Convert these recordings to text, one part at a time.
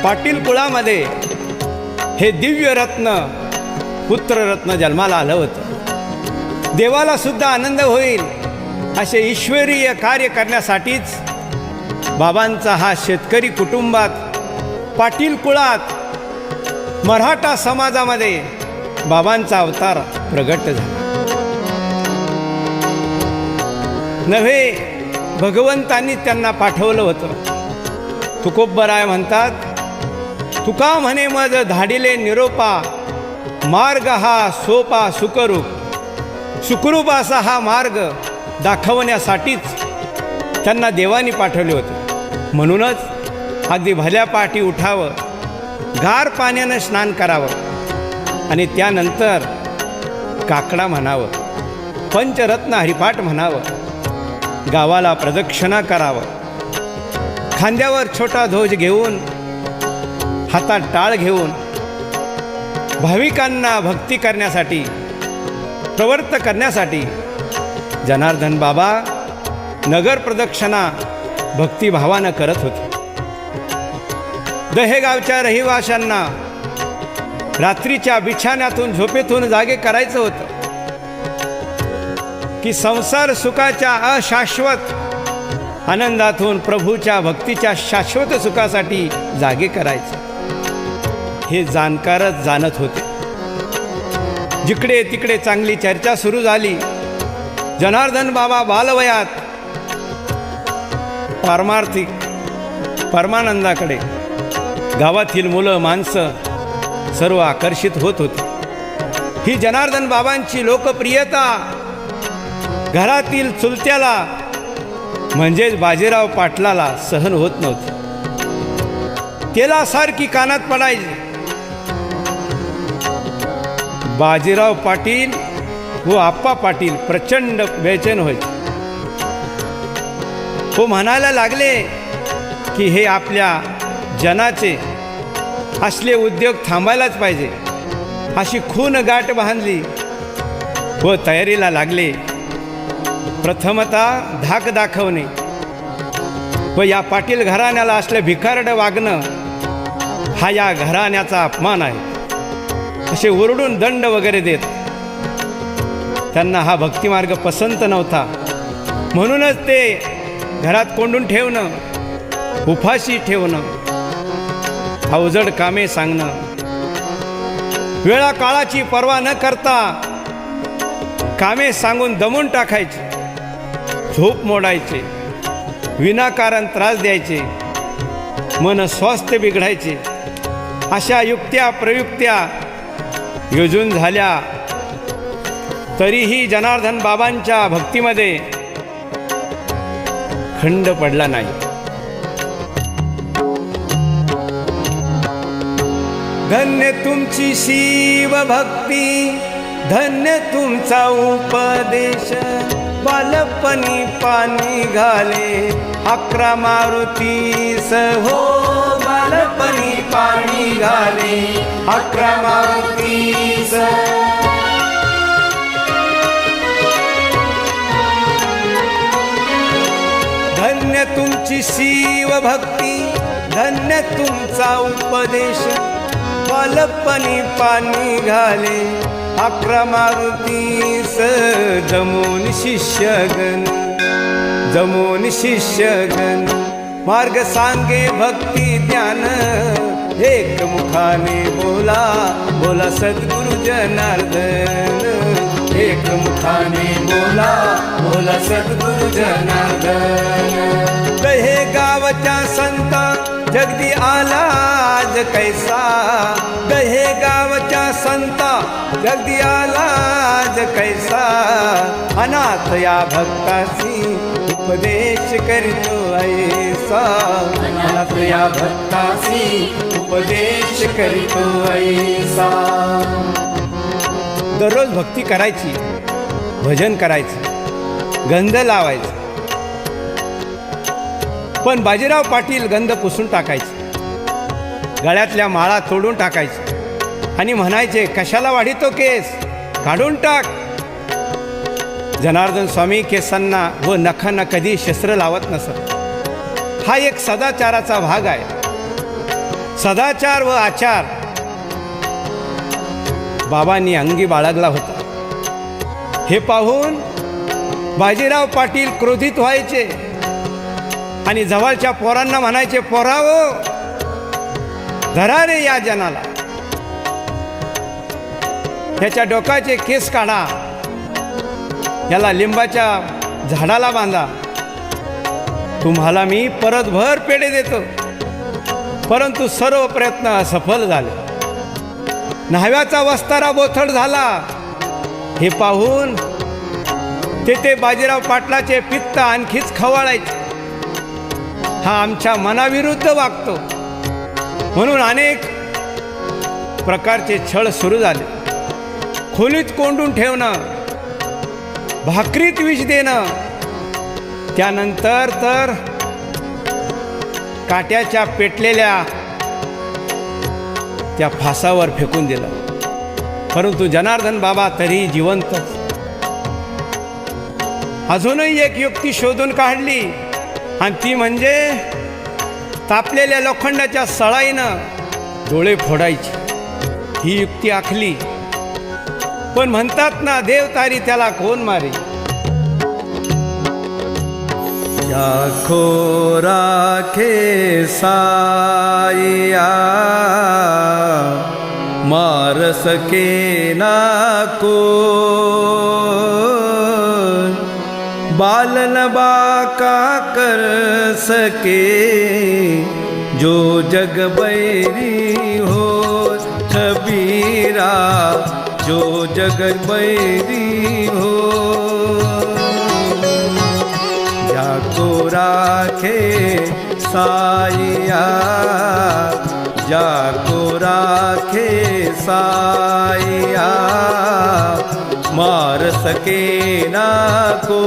पाटील कुळामध्ये हे दिव्य रत्न पुत्ररत्न जन्माला आलं होतं. देवाला सुद्धा आनंद होईल असे ईश्वरीय कार्य करण्यासाठीच बाबांचा हा शेतकरी कुटुंबात पाटील कुळात मराठा समाजामध्ये बाबांचा अवतार प्रगट झाला. नव्हे भगवंतांनी त्यांना पाठवलं होतं. तुकोबराय म्हणतात, तुका म्हणे मज धाडिले निरोपा, मार्ग हा सोपा सुखरूप. सुखरूप असा हा मार्ग दाखवण्यासाठीच त्यांना देवानी पाठवले होते. म्हणूनच अगदी भल्या पाठी उठावं, गार पाण्यानं स्नान करावं आणि त्यानंतर काकडा म्हणावं, पंचरत्न हरिपाठ म्हणावं, गावाला प्रदक्षिणा करावं, खांद्यावर छोटा ध्वज घेऊन हातात टाळ घेऊन भाविकांना भक्ती करण्यासाठी प्रवृत्त करण्यासाठी जनार्दन बाबा नगर प्रदक्षिणा भक्तिभावानं करत होते. दहेगावच्या रहिवाशांना रात्रीच्या बिछाण्यातून झोपेतून जागे करायचं होतं की संसार सुखाच्या अशाश्वत आनंदातून प्रभूच्या भक्तीच्या शाश्वत सुखासाठी जागे करायचं हे जाणकारच जाणत होते. जिकडे तिकडे चांगली चर्चा सुरू झाली. जनार्दन बाबा बालवयात पारमार्थिक परमानंदाकडे गावातील मुलं माणसं सर्व आकर्षित होत होती. ही जनार्दन बाबांची लोकप्रियता घरातील चुलत्याला म्हणजेच बाजीराव पाटलाला सहन होत नव्हती. त्याला सारखी कानात पडायची. बाजीराव पाटील व आप्पा पाटील प्रचंड बेचैन व्हायचे. हो म्हणायला लागले की हे आपल्या जनाचे असले उद्योग थांबायलाच पाहिजे. अशी खून गाठ बांधली व तयारीला लागले. प्रथमतः धाक दाखवणे व या पाटील घराण्याला असले भिकारड वागणं हा या घराण्याचा अपमान आहे असे ओरडून दंड वगैरे देत. त्यांना हा भक्तिमार्ग पसंत नव्हता. म्हणूनच ते घरात कोंडून ठेवणं, उपाशी ठेवणं, अवजड कामे सांगणं, वेळा काळाची पर्वा न करता कामे सांगून दमून टाकायचे, झोप मोडायचे, विनाकारण त्रास द्यायचे, मन स्वास्थ्य बिघडायचे, अशा युक्त्या प्रयुक्त्या योजून झाल्या. तरीही जनार्दन बाबांच्या भक्तीमध्ये खंड पडला नाही. धन्य तुमची शिव भक्ती, धन्य तुमचा उपदेश, बालपणी पाणी घाले 11 मारुतीस हो. बालपणी पाणी घाले 11 मारुतीस. धन्य तुमची शिव भक्ती, धन्य तुमचा उपदेश, बालपणी पाणी घाले 11 मारुतीस. जमून शिष्यगण, जमून शिष्यगण, मार्ग सांगे भक्ती ज्ञान, एक मुखाने बोला बोला सद्गुरु जनार्दन. एक मुखाने बोला बोला सद्गुरु जनार्दन. कहे गावच्या संता जगदी आला आज कैसा, कहे गावच्या संता जगदी आला आज कैसा. अनाथ या भक्तासी उपदेश करीतो ऐसा, अनाथ या भक्तासी उपदेश करीतो ऐसा. दररोज भक्ती करायची, भजन करायचं, गंध लावायचं. पण बाजीराव पाटील गंध पुसून टाकायचे, गळ्यातल्या माळा तोडून टाकायचे आणि म्हणायचे, कशाला वाढीतो केस, काढून टाक. जनार्दन स्वामी केसांना व नखांना कधी शस्त्र लावत नसत. हा एक सदाचाराचा भाग आहे. सदाचार व आचार बाबांनी अंगी बाळगला होता. हे पाहून बाजीराव पाटील क्रोधित व्हायचे आणि जवळच्या पोरांना म्हणायचे, पोरावो धरा रे या जनाला, याच्या डोक्याचे केस काढा, याला लिंबाच्या झाडाला बांधा, तुम्हाला मी परतभर पेढे देतो. परंतु सर्व प्रयत्न असफल झाले. न्हाव्याचा वस्तारा बोथट झाला. हे पाहून तेथे बाजीराव पाटलाचे पित्त आणखीच खवळायचे. हा आमच्या मनाविरुद्ध वागतो म्हणून अनेक प्रकारचे छळ सुरू झाले. खोलीत कोंडून ठेवणं, भाकरीत विष देणं, त्यानंतर तर काट्याच्या पेटलेल्या त्या फासावर फेकून दिलं. परंतु जनार्दन बाबा तरी जिवंतच. अजूनही एक युक्ती शोधून काढली आणि ती म्हणजे तापलेल्या लोखंडाच्या सळाईनं डोळे फोडायची. ही युक्ती आखली, पण म्हणतात ना, देव तारी त्याला कोण मारे. लाखो राखे साईया मार सके ना को, बालन बाका कर सके जो जग बैरी हो. कबीरा जो जग बैरी हो, जाको राखे साईया, जाको राखे साईया मार सके ना को,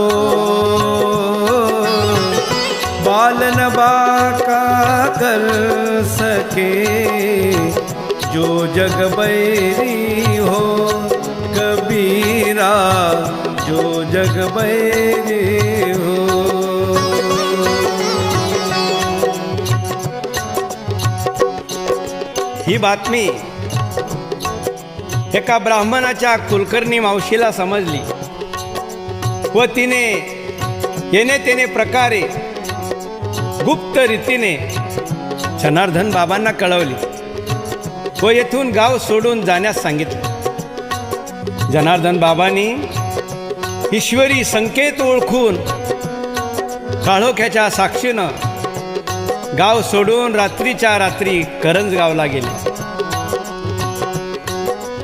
बालन बाका कर सके जो जग बैरी हो. कबीरा जो जग बैरी हो. ही बातमी एका ब्राह्मणाच्या कुलकर्णी मावशीला समजली व तिने येणे तेने प्रकारे गुप्त रीतीने जनार्दन बाबांना कळवली व येथून गाव सोडून जाण्यास सांगितले. जनार्दन बाबांनी ईश्वरी संकेत ओळखून काळोख्याच्या साक्षीनं गाव सोडून रात्रीच्या रात्री करंजगावला गेले.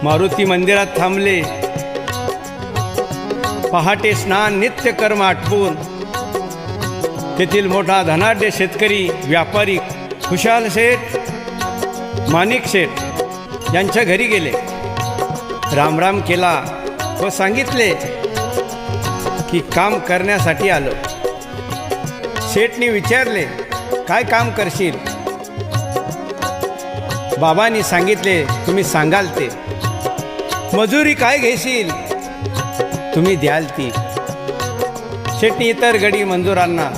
मारुती मंदिरात थांबले. पहाटे स्नान नित्यकर्म आटपून तेथील मोठा धनाढ्य शेतकरी व्यापारी खुशाल शेठ, माणिक शेठ यांच्या घरी गेले. रामराम केला व सांगितले की काम करण्यासाठी आलो. शेठनी विचारले, काय काम करशील? बाबांनी सांगितले, तुम्ही सांगाल ते. मजुरी काय घेशील? तुम्ही द्याल ती. शेठनी इतर गडी मंजुरांना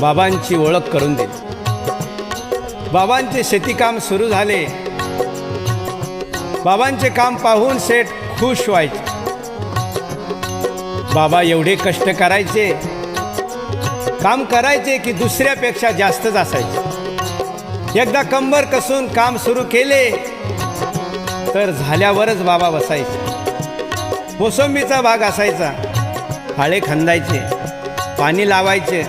बाबांची ओळख करून दिली. बाबांचे शेतीकाम सुरू झाले. बाबांचे काम पाहून शेठ खुश व्हायचे. बाबा एवढे कष्ट करायचे, काम करायचे की दुसऱ्यापेक्षा जास्तच असायचे. एकदा कंबर कसून काम सुरू केले तर झाल्यावरच बाबा बसायचे. मोसंबीचा बाग असायचा. हाळे खंदायचे, पाणी लावायचे.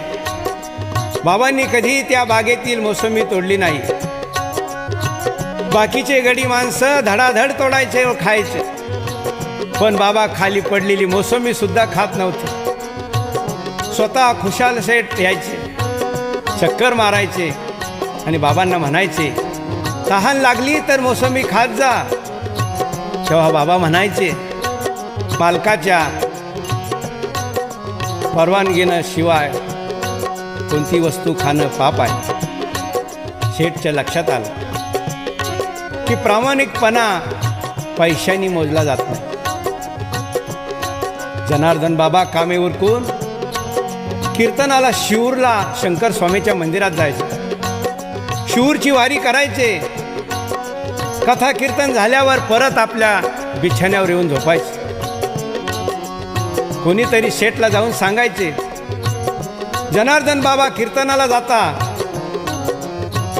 बाबांनी कधी त्या बागेतील मोसंबी तोडली नाही. बाकीचे गडी माणसं धडाधड तोडायचे व खायचे, पण बाबा खाली पडलेली मोसंबी सुद्धा खात नव्हते. स्वतः खुशाल शेठ यायचे, चक्कर मारायचे आणि बाबांना म्हणायचे, तहान लागली तर मोसंबी खात जा. तेव्हा बाबा म्हणायचे, मालकाच्या परवानगीनं शिवाय कोणती वस्तू खाणं पाप आहे. शेठच्या लक्षात आलं की प्रामाणिकपणा पैशांनी मोजला जात नाही. जनार्दन बाबा कामे उरकून कीर्तनाला शिऊरला शंकर स्वामीच्या मंदिरात जायचे. शिवूरची वारी करायचे. कथा कीर्तन झाल्यावर परत आपल्या बिछाण्यावर येऊन झोपायचे. कोणीतरी शेठला जाऊन सांगायचे, जनार्दन बाबा कीर्तनाला जाता.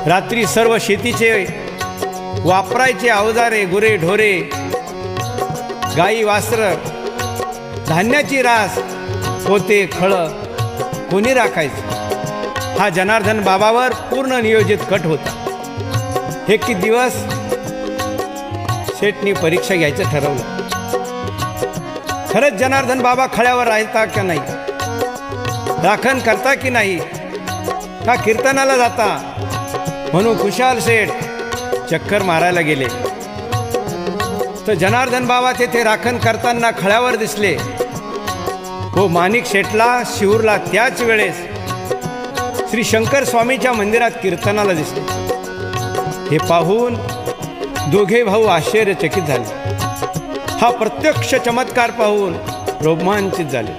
रात्री सर्व शेतीचे वापरायचे अवजारे, गुरे ढोरे, गाई वासर, धान्याची रास, पोते खळं कोणी राखायचं. हा जनार्दन बाबावर पूर्ण नियोजित कट होता. एक दिवस शेठनी परीक्षा घ्यायचं ठरवलं. खरंच जनार्दन बाबा खळ्यावर राहता का नाही, राखण करता की नाही, का कीर्तनाला जाता, म्हणून खुशाल शेठ चक्कर मारायला गेले. तर जनार्दन बाबा तेथे राखण करताना खळ्यावर दिसले. व माणिक शेठला शिवूरला त्याच वेळेस श्री शंकर स्वामीच्या मंदिरात कीर्तनाला दिसले. हे पाहून दोघे भाऊ आश्चर्यचकित झाले. हा प्रत्यक्ष चमत्कार पाहून रोमांचित झाले.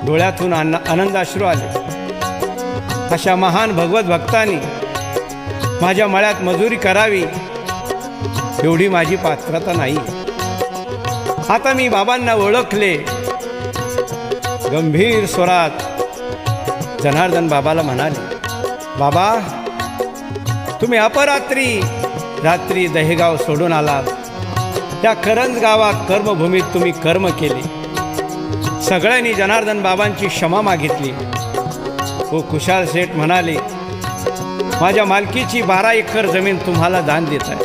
डोळ्यातून आनंदाश्रू आले. अशा महान भगवत भक्तांनी माझ्या मळ्यात मजुरी करावी एवढी माझी पात्रता नाही. आता मी बाबांना ओळखले. गंभीर स्वरात जनार्दन बाबाला म्हणाले, बाबा तुम्ही अपरात्री रात्री दहेगाव सोडून आलात. त्या करंज गावात कर्मभूमीत तुम्ही कर्म केले. सगळ्यांनी जनार्दन बाबांची क्षमा मागितली. व खुशाल शेठ म्हणाले, माझ्या मालकीची 12 एकर जमीन तुम्हाला दान देत आहे,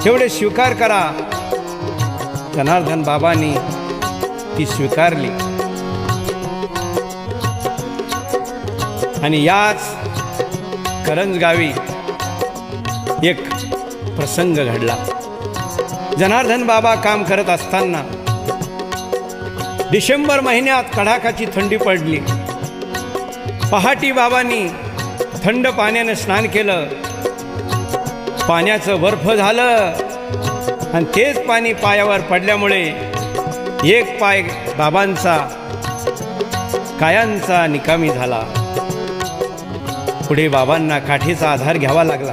तेवढे स्वीकार करा. जनार्दन बाबांनी ती स्वीकारली. आणि याच करंज गावी एक प्रसंग घडला. जनार्दन बाबा काम करत असताना डिसेंबर महिन्यात कडाकाची थंडी पडली. पहाटी बाबांनी थंड पाण्याने स्नान केलं. पाण्याचं बर्फ झालं आणि तेच पाणी पायावर पडल्यामुळे एक पाय बाबांचा कायांचा निकामी झाला. पुढे बाबांना काठीचा आधार घ्यावा लागला.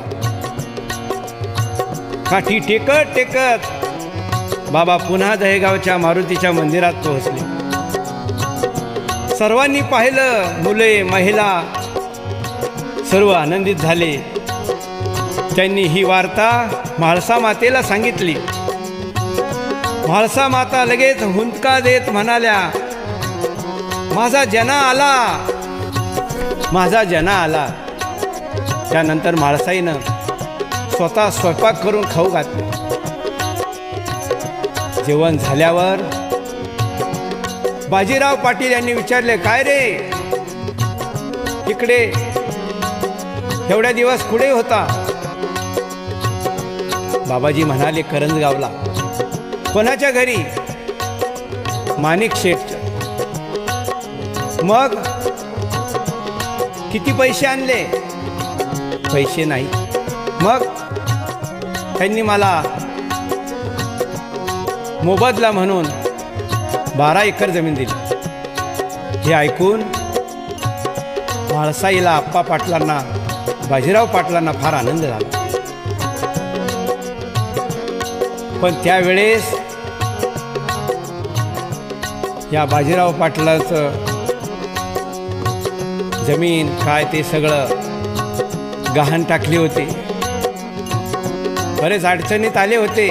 काठी टेकत टेकत बाबा पुन्हा दहेगावच्या मारुतीच्या मंदिरात पोहोचले. सर्वांनी पाहिलं. मुले महिला सर्व आनंदित झाले. त्यांनी ही वार्ता म्हाळसा मातेला सांगितली. म्हाळसा माता लगेच हुंदका देत म्हणाल्या, माझा जना आला, माझा जना आला. त्यानंतर म्हाळसाईनं स्वतः स्वयंपाक करून खाऊ घातले. जेवण झाल्यावर बाजीराव पाटील यांनी विचारले, काय रे इकडे एवढ्या दिवस कुठे होता? बाबाजी म्हणाले, करंजगावला. कोणाच्या घरी? माणिक शेठच्या. मग किती पैसे आणले? पैसे नाही. मग त्यांनी मला मोबदला म्हणून 12 एकर जमीन दिली. हे ऐकून म्हाळसाईला आप्पा पाटलांना, बाजीराव पाटलांना फार आनंद झाला. पण त्यावेळेस या बाजीराव पाटलाचं जमीन काय ते सगळं गहाण टाकले होते. बरेच अडचणीत आले होते.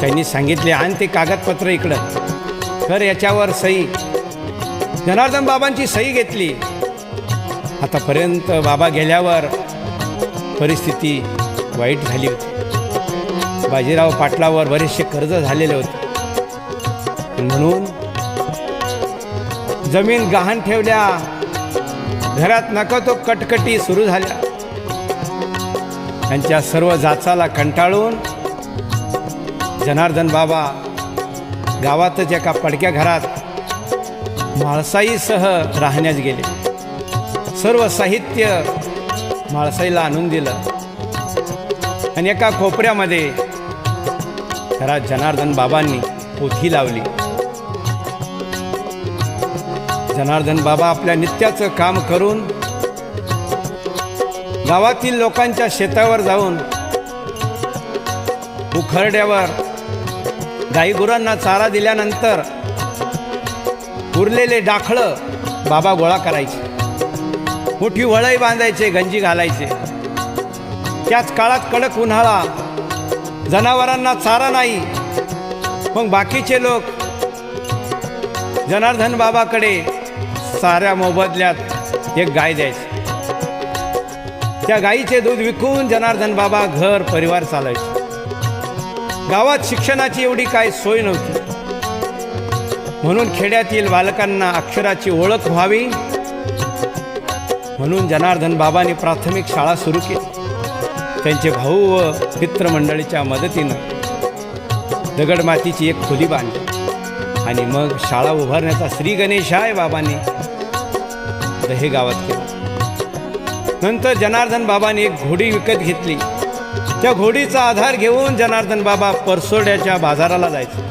त्यांनी सांगितले, आण ते कागदपत्र इकडं कर, याच्यावर सही. जनार्दन बाबांची सही घेतली. आतापर्यंत बाबा गेल्यावर परिस्थिती वाईट झाली होती. बाजीराव पाटलावर बरेचसे कर्ज झालेले होते. म्हणून जमीन गहाण ठेवल्या. घरात नको तो कटकटी सुरू झाल्या. त्यांच्या सर्व जाचाला कंटाळून जनार्दन बाबा गावातच एका पडक्या घरात म्हाळसाईसह राहण्यास गेले. सर्व साहित्य म्हाळसाईला आणून दिलं आणि एका कोपऱ्यामध्ये घरात जनार्दन बाबांनी पोथी लावली. जनार्दन बाबा आपल्या नित्याचं काम करून गावातील लोकांच्या शेतावर जाऊन उखरड्यावर गाईगुरांना चारा दिल्यानंतर उरलेले डाखळं बाबा गोळा करायचे, मोठी वळई बांधायचे, गंजी घालायचे. त्याच काळात कडक उन्हाळा, जनावरांना चारा नाही. मग बाकीचे लोक जनार्दन बाबाकडे साऱ्या मोबदल्यात एक गाय द्यायची. त्या गाईचे दूध विकून जनार्दन बाबा घर परिवार चालायचे. गावात शिक्षणाची एवढी काय सोय नव्हती, म्हणून खेड्यातील बालकांना अक्षराची ओळख व्हावी म्हणून जनार्दन बाबांनी प्राथमिक शाळा सुरू केली. त्यांचे भाऊ व मित्रमंडळीच्या मदतीनं दगडमातीची एक खोली बांधली आणि मग शाळा उभारण्याचा श्री गणेशाय बाबांनी दहे गावात केला. नंतर जनार्दन बाबांनी एक घोडी विकत घेतली. त्या घोडीचा आधार घेऊन जनार्दन बाबा परसोड्याच्या बाजाराला जायचे.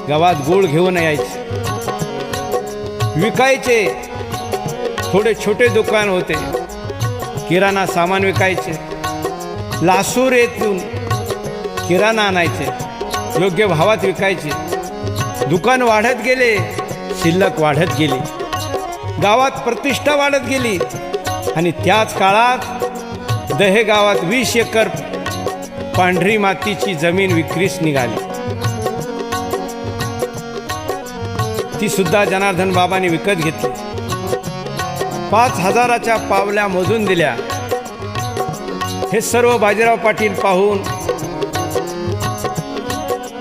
गावात गूळ घेऊन यायचे, विकायचे. थोडे छोटे दुकान होते, किराणा सामान विकायचे. लासूर येथून किराणा आणायचे, योग्य भावात विकायचे. दुकान वाढत गेले, शिल्लक वाढत गेली, गावात प्रतिष्ठा वाढत गेली. आणि त्याच काळात दहे गावात 20 एकर पांढरी मातीची जमीन विक्रीस निघाली. ती सुद्धा जनार्दन बाबांनी विकत घेतली. 5,000च्या पावल्या मोजून दिल्या. हे सर्व बाजीराव पाटील पाहून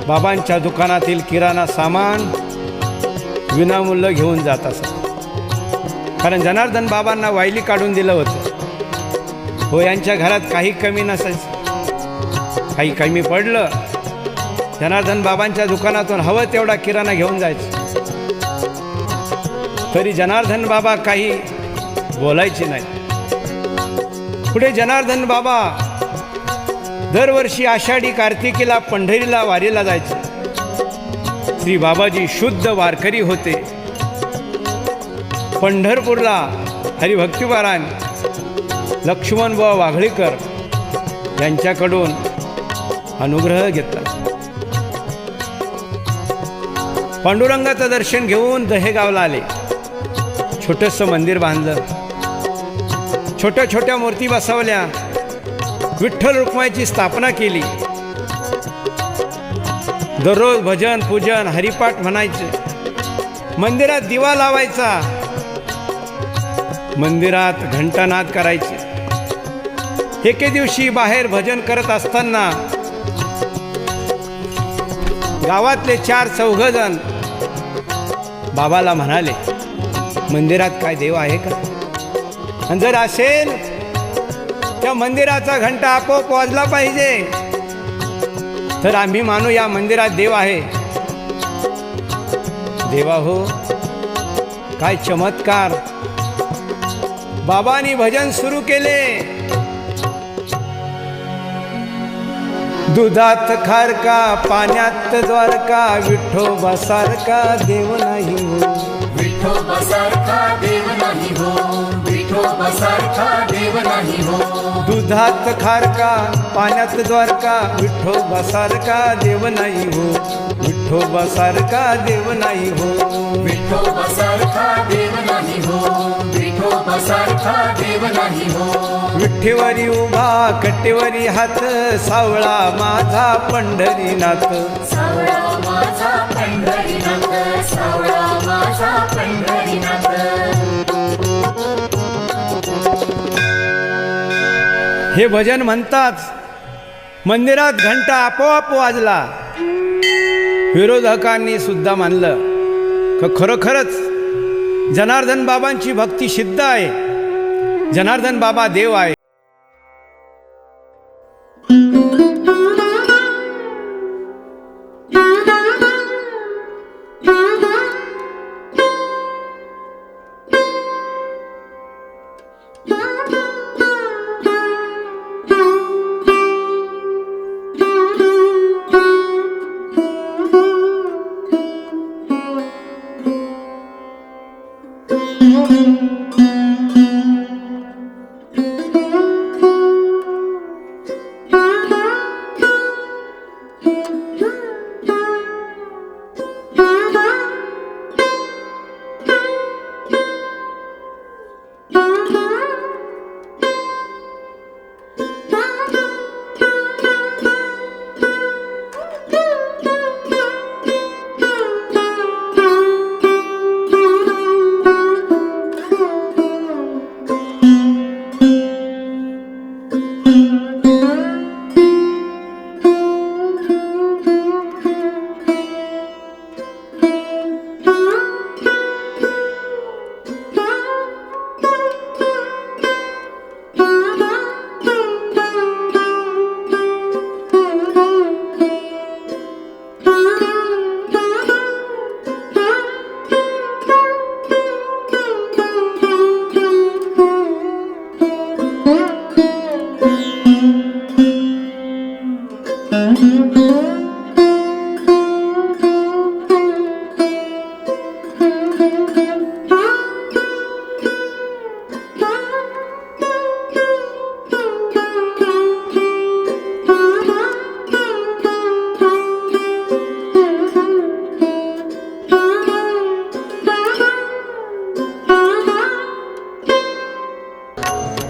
बाबांच्या दुकानातील किराणा सामान विनामूल्य घेऊन जात असत. कारण जनार्दन बाबांना वायली काढून दिलं होतं. हो, यांच्या घरात काही कमी नसायचं. काही कमी पडलं, जनार्दन बाबांच्या दुकानातून हवं तेवढा किराणा घेऊन जायचं. तरी जनार्दन बाबा काही बोलायचे नाही. पुढे जनार्दन बाबा दरवर्षी आषाढी कार्तिकीला पंढरीला वारीला जायचे. श्री बाबाजी शुद्ध वारकरी होते. पंढरपूरला हरिभक्तिपरायण लक्ष्मणबुवा वाघळीकर यांच्याकडून अनुग्रह घेतला. पांडुरंगाचं दर्शन घेऊन दहेगावला आले. छोटंसं मंदिर बांधलं, छोट्या छोट्या मूर्ती बसवल्या, विठ्ठल रुक्माईची स्थापना केली. दररोज भजन पूजन हरिपाठ म्हणायचे. मंदिरात दिवा लावायचा, मंदिरात घंटानाद करायचे. एके दिवशी बाहेर भजन करत असताना गावातले 4-4 जण बाबाला म्हणाले, मंदिरात काय देव आहे का? आणि जर असेल त्या मंदिराचा घंटा आपोआप वाजला पाहिजे, तर आम्ही मानू या मंदिरात देव आहे. देवा हो, काय चमत्कार! बाबांनी भजन सुरू केले. दुधात खारका, पाण्यात द्वारका, विठोबासारखा देव नाही हो. विठोबासारखा देव नाही हो, विठोबासारखा देव नाही हो. दुधात खारका, पाण्यात द्वारका, विठोबासारखा देव नाही हो. विठोबासारखा देव नाही हो. विठोबासारखा देव नाही हो, विठोबासारखा देव नाही हो. विठ्ठीवरी उभा, कट्टेवरी हात, सावळा माझा पंढरीनाथ. सावळा माझा पंढरीनाथ, सावळा माझा पंढरीनाथ. हे भजन म्हणताच मंदिरात घंटा आपोआप वाजला. विरोधकांनी सुद्धा मानलं की खरोखरच जनार्दन बाबांची भक्ती सिद्ध आहे, जनार्दन बाबा देव आहे.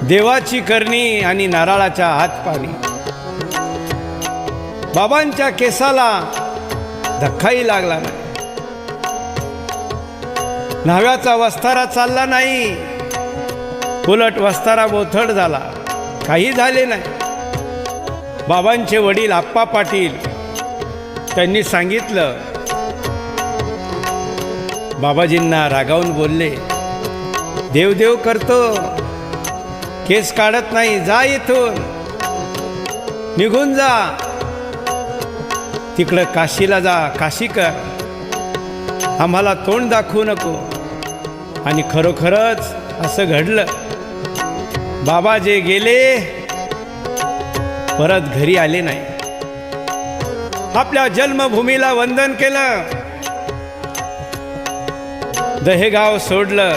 देवाची करणी आणि नारळाच्या हातपाणी. बाबांच्या केसाला धक्काही लागला नाही. न्हाव्याचा वस्तारा चालला नाही, उलट वस्तारा बोथट झाला. काही झाले नाही. बाबांचे वडील आप्पा पाटील त्यांनी सांगितलं. बाबाजींना रागावून बोलले, देवदेव करतो, केस काढत नाही, जा इथून, निघून जा, तिकडं काशीला जा, काशी कर, आम्हाला तोंड दाखवू नको. आणि खरोखरच असं घडलं. बाबा जे गेले परत घरी आले नाही. आपल्या जन्मभूमीला वंदन केलं, दहेगाव सोडलं,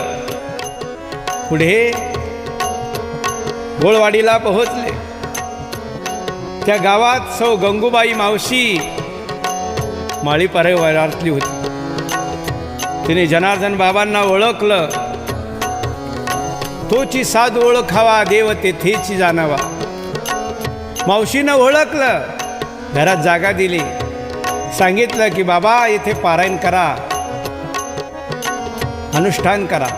पुढे गोळवाडीला पोहोचले. त्या गावात सौ गंगूबाई मावशी माळी परिवारातली होती. तिने जनार्दन बाबांना ओळखलं. तोची साधू ओळखावा, देव तेथेची जाणावा. मावशीनं ओळखलं, घरात जागा दिली, सांगितलं की बाबा इथे पारायण करा, अनुष्ठान करा.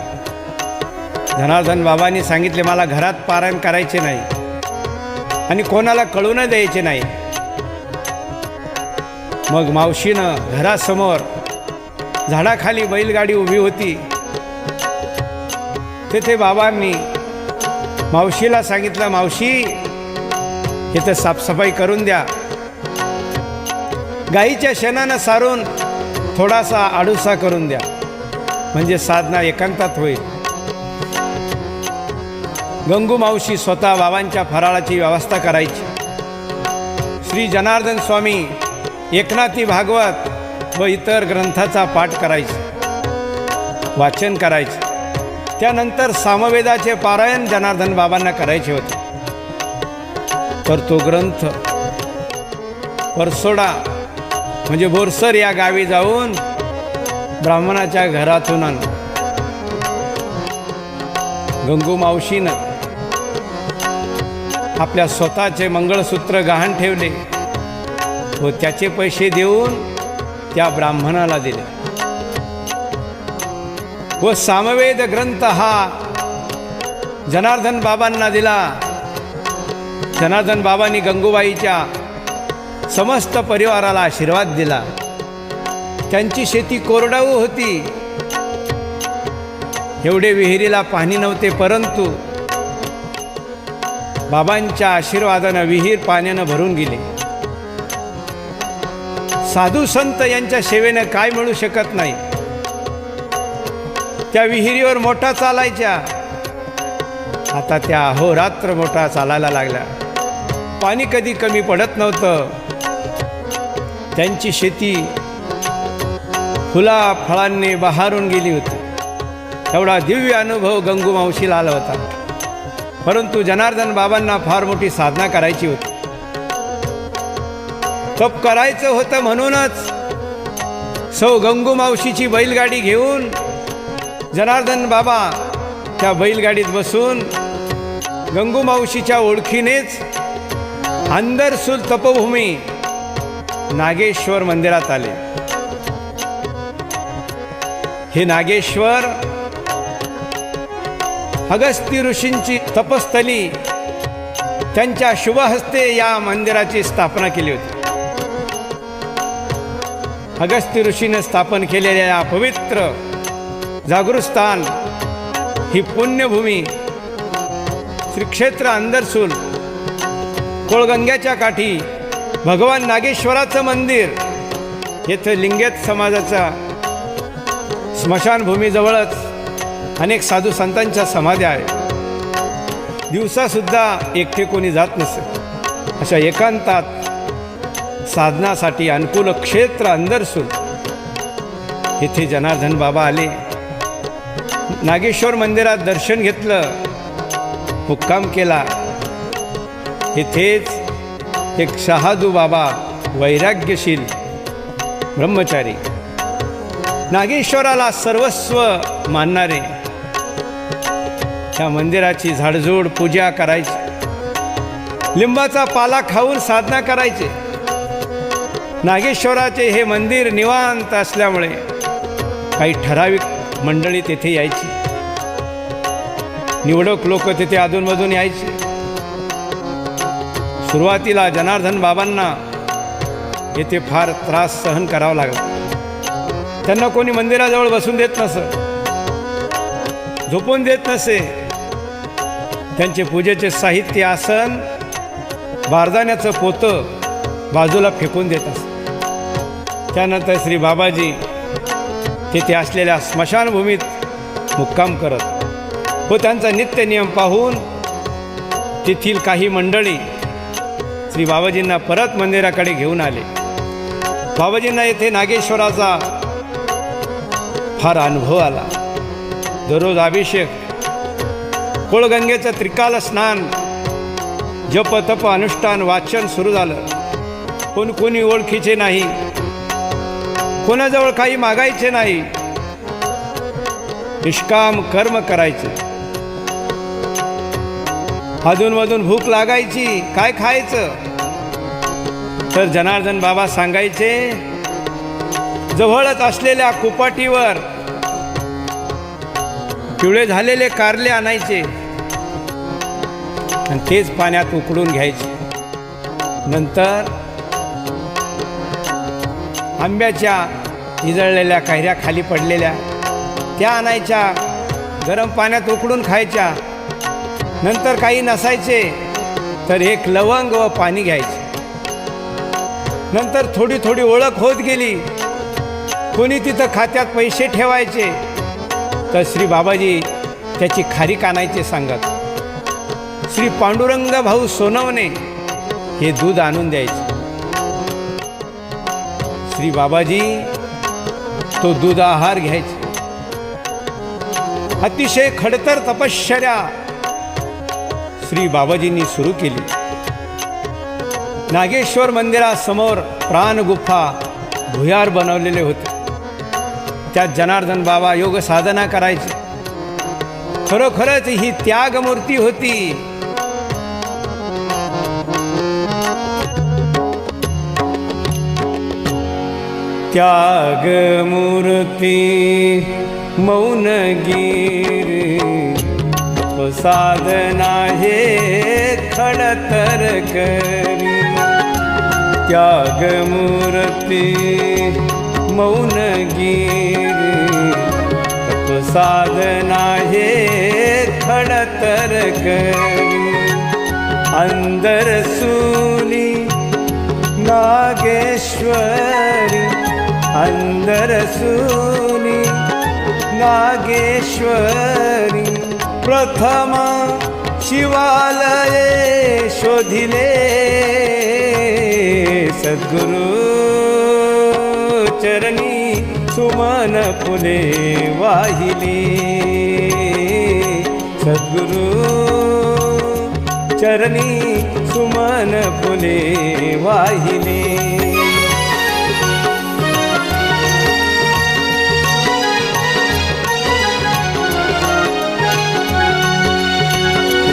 जनार्दन बाबांनी सांगितले, मला घरात पारायण करायचे नाही आणि कोणाला कळू न द्यायचे नाही. मग मावशीनं घरासमोर झाडाखाली बैलगाडी उभी होती. तेथे बाबांनी मावशीला सांगितलं, मावशी इथं साफसफाई करून द्या, गाईच्या शेणानं सारून थोडासा आडूसा करून द्या, म्हणजे साधना एकांतात होईल. गंगू मावशी स्वतः बाबांच्या फराळाची व्यवस्था करायची. श्री जनार्दन स्वामी, एकनाथी भागवत व इतर ग्रंथाचा पाठ करायचे, वाचन करायचे. त्यानंतर सामवेदाचे पारायण जनार्दन बाबांना करायचे होते. तर तो ग्रंथ परसोडा म्हणजे बोरसर या गावी जाऊन ब्राह्मणाच्या घरातून आणला. गंगू मावशीनं आपल्या स्वतःचे मंगळसूत्र गहाण ठेवले व त्याचे पैसे देऊन त्या ब्राह्मणाला दिले. व सामवेद ग्रंथ हा जनार्दन बाबांना दिला. जनार्दन बाबांनी गंगूबाईच्या समस्त परिवाराला आशीर्वाद दिला. त्यांची शेती कोरडाऊ होती, एवढे विहिरीला पाणी नव्हते, परंतु बाबांच्या आशीर्वादानं विहीर पाण्यानं भरून गेले. साधू संत यांच्या सेवेनं काय मिळू शकत नाही. त्या विहिरीवर मोठा चालायच्या, आता त्या अहोरात्र मोठा चालायला लागल्या. पाणी कधी कमी पडत नव्हतं. त्यांची शेती फुला फळांनी बहारून गेली होती. एवढा दिव्य अनुभव गंगू मावशीला आला होता. परंतु जनार्दन बाबांना फार मोठी साधना करायची होती. तप करायचं होतं, म्हणूनच सौ गंगू मावशीची बैलगाडी घेऊन जनार्दन बाबा त्या बैलगाडीत बसून गंगू मावशीच्या ओळखीनेच अंदरसूल तपोभूमी नागेश्वर मंदिरात आले. हे नागेश्वर अगस्ती ऋषींची तपस्थली, त्यांच्या शुभहस्ते या मंदिराची स्थापना केली होती. अगस्ती ऋषीने स्थापन केलेल्या या पवित्र जागृतस्थान ही पुण्यभूमी श्री क्षेत्र अंदरसूल कोळगंग्याच्या काठी भगवान नागेश्वराचं मंदिर, येथे लिंगेत समाजाचा स्मशानभूमीजवळच अनेक साधू संतांच्या समाध्या आहे. दिवसासुद्धा एकटे कोणी जात नसे. अशा एकांतात साधनासाठी अनुकूल क्षेत्र अंदरसूल येथे जनार्दन बाबा आले. नागेश्वर मंदिरात दर्शन घेतलं, मुक्काम केला. येथेच एक शहादू बाबा, वैराग्यशील ब्रह्मचारी, नागेश्वराला सर्वस्व मानणारे, ह्या मंदिराची झाडझूड पूजा करायची, लिंबाचा पाला खाऊन साधना करायचे. नागेश्वराचे हे मंदिर निवांत असल्यामुळे काही ठराविक मंडळी तेथे यायची, निवडक लोक तेथे अधूनमधून यायचे. सुरुवातीला जनार्दन बाबांना येथे फार त्रास सहन करावा लागला. त्यांना कोणी मंदिराजवळ बसून देत नसे, झोपून देत नसे. त्यांचे पूजेचे साहित्य, आसन, बारदाण्याचं पोतं बाजूला फेकून देत असे. त्यानंतर श्री बाबाजी तेथे असलेल्या स्मशानभूमीत मुक्काम करत व त्यांचा नित्य नियम पाहून तेथील काही मंडळी श्री बाबाजींना परत मंदिराकडे घेऊन आले. बाबाजींना येथे नागेश्वराचा फार अनुभव आला. दररोज अभिषेक, कोळगंगेचं त्रिकाल स्नान, जप तप अनुष्ठान वाचन सुरू झालं. कोणी ओळखीचे नाही, कोणाजवळ काही मागायचे नाही, निष्काम कर्म करायचे. अधूनमधून भूक लागायची, काय खायचं तर जनार्दन बाबा सांगायचे, जवळच असलेल्या कुपाटीवर पिवळे झालेले कारले आणायचे आणि तेच पाण्यात उकडून घ्यायचे. नंतर आंब्याच्या इजळलेल्या कैऱ्या खाली पडलेल्या त्या आणायच्या, गरम पाण्यात उकडून खायच्या. नंतर काही नसायचे तर एक लवंग व पाणी घ्यायचे. नंतर थोडी थोडी ओळख होत गेली. कोणी तिथं खात्यात पैसे ठेवायचे तर श्री बाबाजी त्याची खारीक आणायचे सांगत. श्री पांडुरंग भाऊ सोनवणे हे दूध आणून द्यायचे. श्री बाबाजी तो दूध आहार घ्यायचे. अतिशय खडतर तपश्चर्या श्री बाबाजींनी सुरू केली. नागेश्वर मंदिरासमोर प्राणगुफा भुयार बनवलेले होते. त्यात जनार्दन बाबा योग साधना करायचे. खरोखरच ही त्यागमूर्ती होती. त्यागमूर्ती मौनगिरी साधना हे खडतर करी. त्यागमूर्ती मौनगिरी साधना हे खडतर करी. अंदर सुनी नागेश्वरी, अंदर सुनी नागेश्वरी. प्रथम शिवालये शोधिले सद्गुरु चरणी सुमन फुले वाहिले. सद्गुरु चरणी सुमन फुले वाहिले.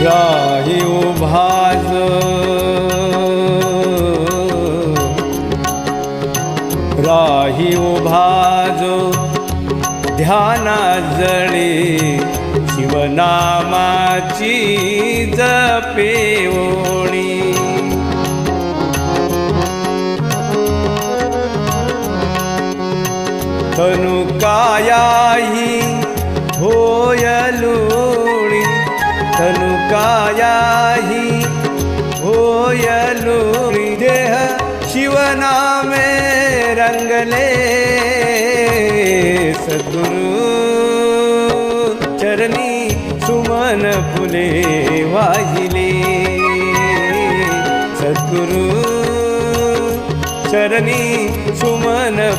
राही उभाज राही उभाजो ध्याना जळे शिवनामाची जपे ओळी. तनु कायाही होयलुळी, तनु कायाही होयलुळी. देह शिवनामे रंगले सद्गुरु चरणी सुमन फुले वाहिले. सद्गुरु चरणी सुमन